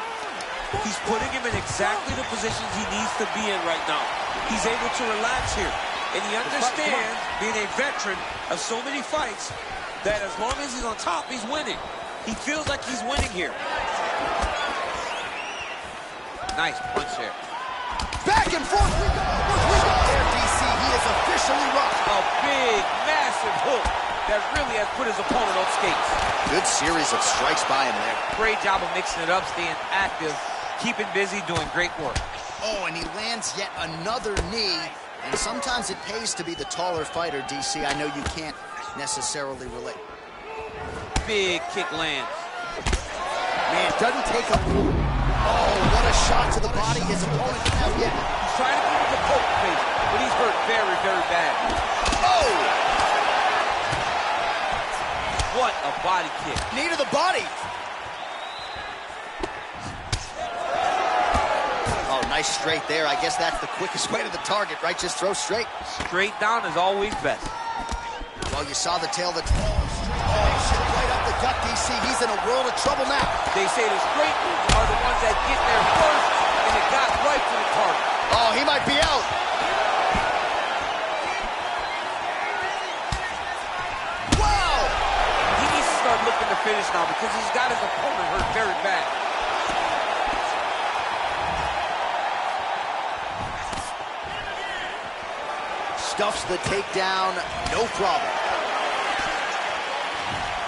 He's putting him in exactly the positions he needs to be in right now. He's able to relax here. And he understands, being a veteran of so many fights, that as long as he's on top, he's winning. He feels like he's winning here. Nice punch there. Back and forth we go. There, DC, he is officially rocked. A big, massive hook that really has put his opponent on skates. Good series of strikes by him there. Great job of mixing it up, staying active, keeping busy, doing great work. Oh, and he lands yet another knee. And sometimes it pays to be the taller fighter, DC. I know you can't necessarily relate. Big kick lands. Man, doesn't take a... Oh, what a shot to the body his opponent can have yet. He's trying to give him the poke face, but he's hurt very, very bad. Oh! What a body kick. Knee to the body. Oh, nice straight there. I guess that's the quickest way to the target, right? Just throw straight. Straight down is always best. Well, you saw the tail that... right up the gut, DC. He's in a world of trouble now. They say the straight moves are the ones that get there first, and it got right to the target. Oh, he might be out. Wow! He needs to start looking to finish now because he's got his opponent hurt very bad. Stuffs the takedown, no problem.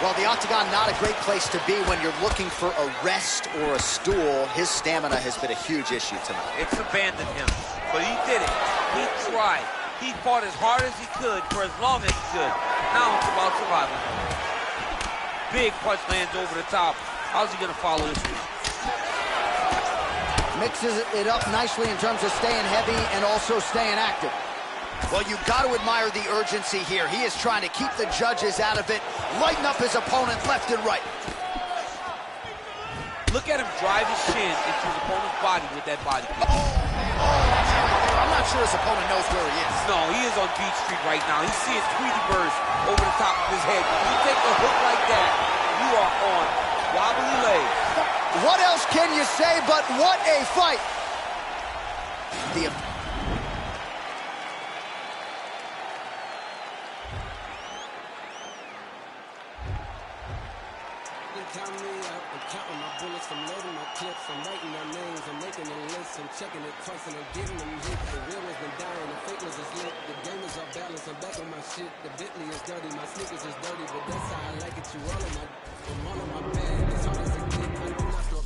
Well, the octagon, not a great place to be when you're looking for a rest or a stool. His stamina has been a huge issue tonight. It's abandoned him, but he did it. He tried. He fought as hard as he could for as long as he could. Now it's about survival. Big punch lands over the top. How's he gonna follow this one? Mixes it up nicely in terms of staying heavy and also staying active. Well, you've got to admire the urgency here. He is trying to keep the judges out of it, lighten up his opponent left and right. Look at him drive his shin into his opponent's body with that body kick. I'm not sure his opponent knows where he is. No, he is on Beach Street right now. He's seeing Tweety Birds over the top of his head. When you take a hook like that, you are on wobbly legs. What else can you say but what a fight? count me out. I'm counting my bullets, I'm loading my clips. I'm writing their names, I'm making a list. I'm checking it twice and I'm getting them hit. The real ones been dying, the fake ones is lit. The game is off balance, I'm back on my shit. The Bentley is dirty, my sneakers is dirty, but that's how I like it. You all of my, I'm all of my bag, as hard as it get. I do not slow